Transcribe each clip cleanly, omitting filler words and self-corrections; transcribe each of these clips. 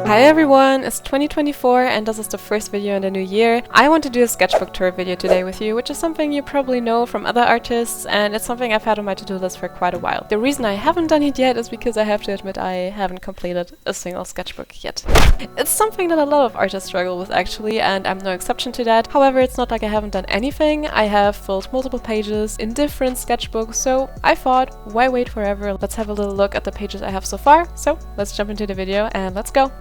Hi everyone, it's 2024 and this is the first video in the new year. I want to do a sketchbook tour video today with you, which is something you probably know from other artists, and it's something I've had on my to-do list for quite a while. The reason I haven't done it yet is because I have to admit I haven't completed a single sketchbook yet. It's something that a lot of artists struggle with actually, and I'm no exception to that. However, it's not like I haven't done anything. I have filled multiple pages in different sketchbooks, so I thought, why wait forever? Let's have a little look at the pages I have so far. So let's jump into the video and let's go.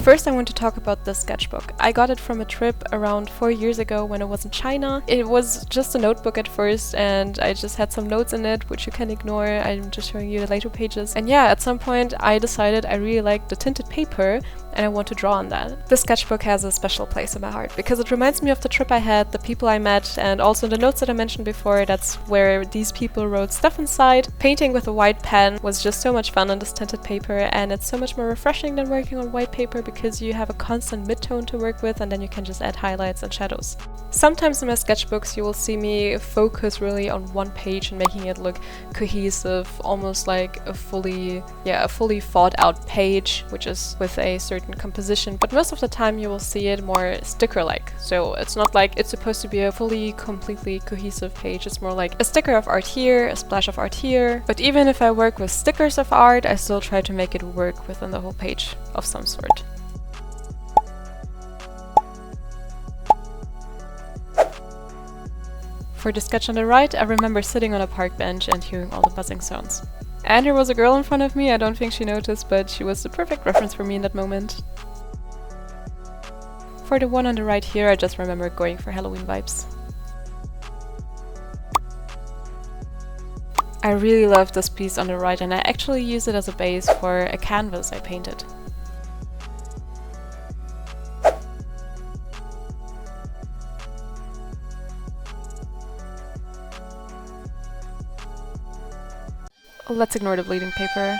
First, I want to talk about this sketchbook. I got it from a trip around 4 years ago when I was in China. It was just a notebook at first and I just had some notes in it, which you can ignore. I'm just showing you the later pages. And yeah, at some point I decided I really liked the tinted paper and I want to draw on that. This sketchbook has a special place in my heart because it reminds me of the trip I had, the people I met, and also the notes that I mentioned before. That's where these people wrote stuff inside. Painting with a white pen was just so much fun on this tinted paper, and it's so much more refreshing than working on white paper because you have a constant mid-tone to work with and then you can just add highlights and shadows. Sometimes in my sketchbooks you will see me focus really on one page and making it look cohesive, almost like a fully thought out page, which is with a certain composition, but most of the time you will see it more sticker-like. So it's not like it's supposed to be a completely cohesive page. It's more like a sticker of art here, a splash of art here. But even if I work with stickers of art, I still try to make it work within the whole page of some sort. For the sketch on the right, I remember sitting on a park bench and hearing all the buzzing sounds. And there was a girl in front of me. I don't think she noticed, but she was the perfect reference for me in that moment. For the one on the right here, I just remember going for Halloween vibes. I really love this piece on the right, and I actually use it as a base for a canvas I painted. Let's ignore the bleeding paper.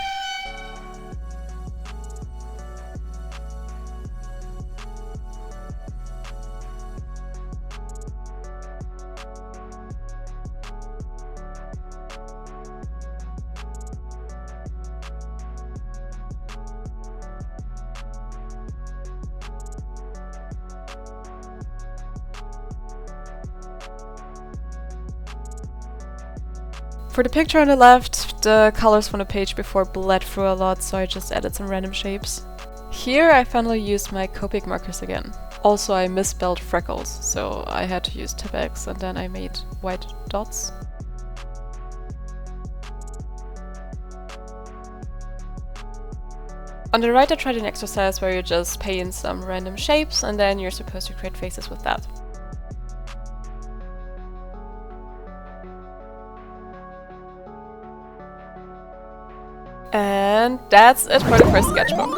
For the picture on the left, the colors from the page before bled through a lot, so I just added some random shapes. Here I finally used my Copic markers again. Also, I misspelled freckles, so I had to use Tipp-Ex and then I made white dots. On the right I tried an exercise where you just paint some random shapes and then you're supposed to create faces with that. And that's it for the first sketchbook.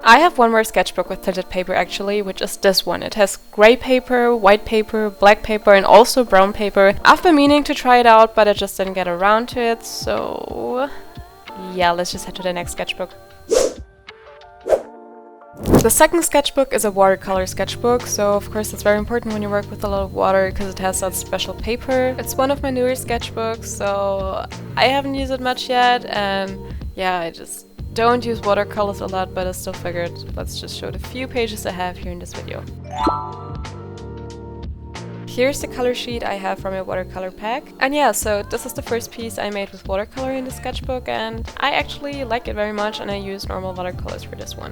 I have one more sketchbook with tinted paper actually, which is this one. It has grey paper, white paper, black paper and also brown paper. I've been meaning to try it out, but I just didn't get around to it, so yeah, let's just head to the next sketchbook. The second sketchbook is a watercolor sketchbook, so of course it's very important when you work with a lot of water because it has that special paper. It's one of my newer sketchbooks, so I haven't used it much yet, and yeah, I just don't use watercolors a lot, but I still figured let's just show the few pages I have here in this video. Here's the color sheet I have from my watercolor pack. And yeah, so this is the first piece I made with watercolor in the sketchbook, and I actually like it very much and I use normal watercolors for this one.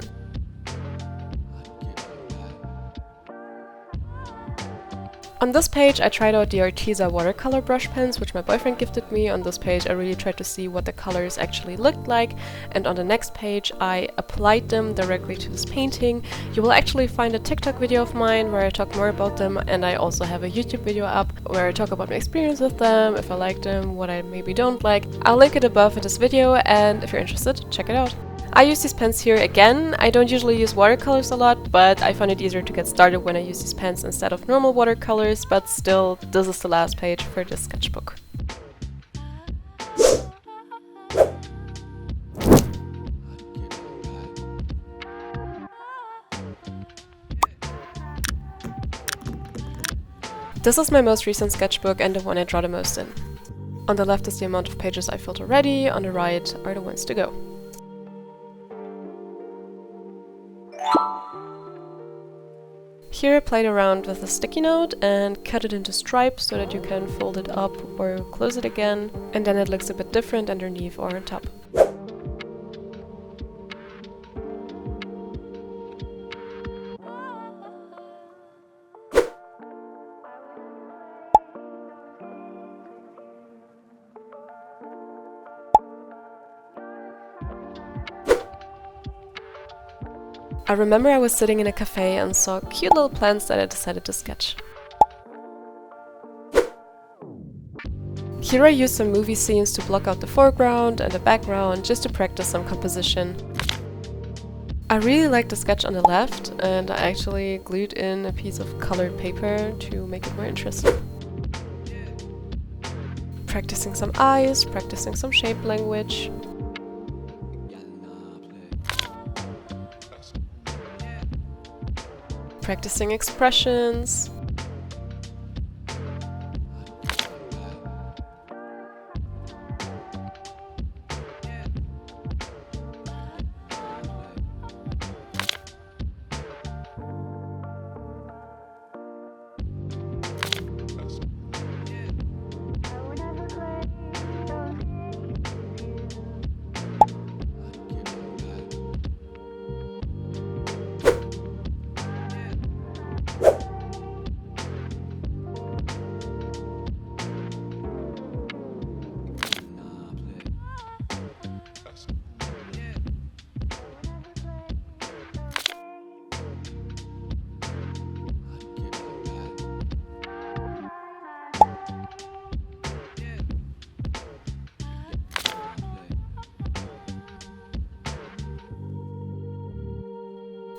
On this page I tried out the Arteza watercolor brush pens, which my boyfriend gifted me. On this page I really tried to see what the colors actually looked like, and on the next page I applied them directly to this painting. You will actually find a TikTok video of mine where I talk more about them, and I also have a YouTube video up where I talk about my experience with them, if I like them, what I maybe don't like. I'll link it above in this video, and if you're interested, check it out. I use these pens here again. I don't usually use watercolors a lot, but I found it easier to get started when I use these pens instead of normal watercolors, but still, this is the last page for this sketchbook. This is my most recent sketchbook and the one I draw the most in. On the left is the amount of pages I filled already, on the right are the ones to go. Here I played around with a sticky note and cut it into stripes so that you can fold it up or close it again, and then it looks a bit different underneath or on top. I remember I was sitting in a cafe and saw cute little plants that I decided to sketch. Here I used some movie scenes to block out the foreground and the background just to practice some composition. I really liked the sketch on the left, and I actually glued in a piece of colored paper to make it more interesting. Practicing some eyes, practicing some shape language. Practicing expressions.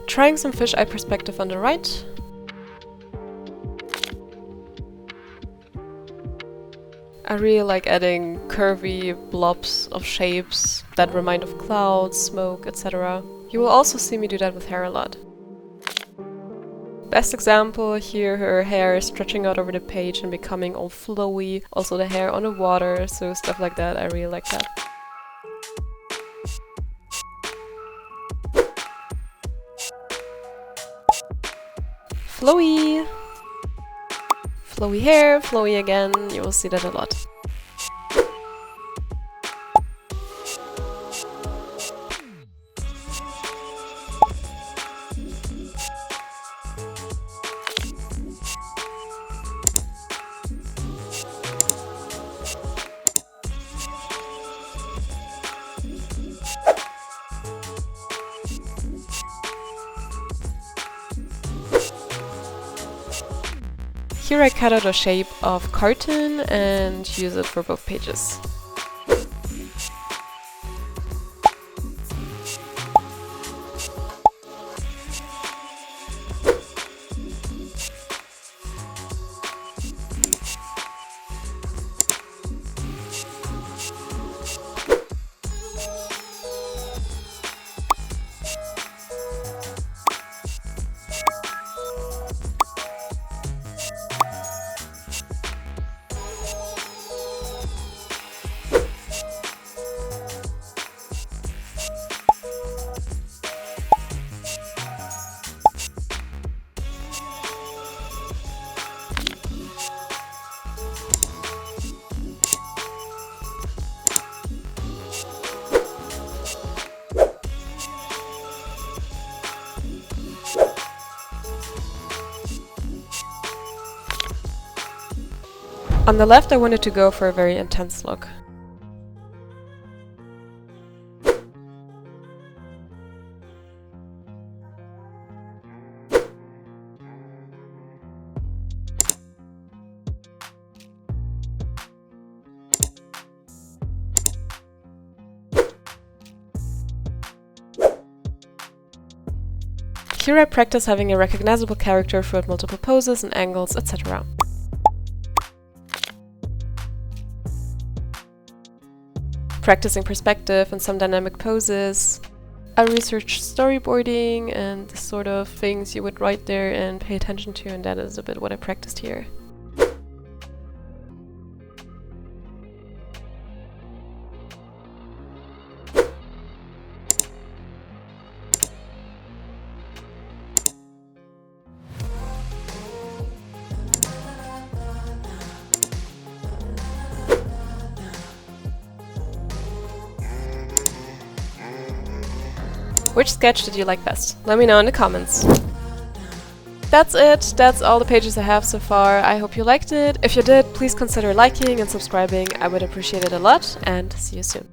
Trying some fisheye perspective on the right. I really like adding curvy blobs of shapes that remind of clouds, smoke, etc. You will also see me do that with hair a lot. Best example here, her hair stretching out over the page and becoming all flowy. Also the hair on the water, so stuff like that, I really like that. Flowy! Flowy hair, flowy again, you will see that a lot. Here I cut out a shape of carton and use it for both pages. On the left I wanted to go for a very intense look. Here I practice having a recognizable character throughout multiple poses and angles, etc. Practicing perspective and some dynamic poses. I researched storyboarding and the sort of things you would write there and pay attention to, and that is a bit what I practiced here. Which sketch did you like best? Let me know in the comments. That's it. That's all the pages I have so far. I hope you liked it. If you did, please consider liking and subscribing. I would appreciate it a lot, and see you soon.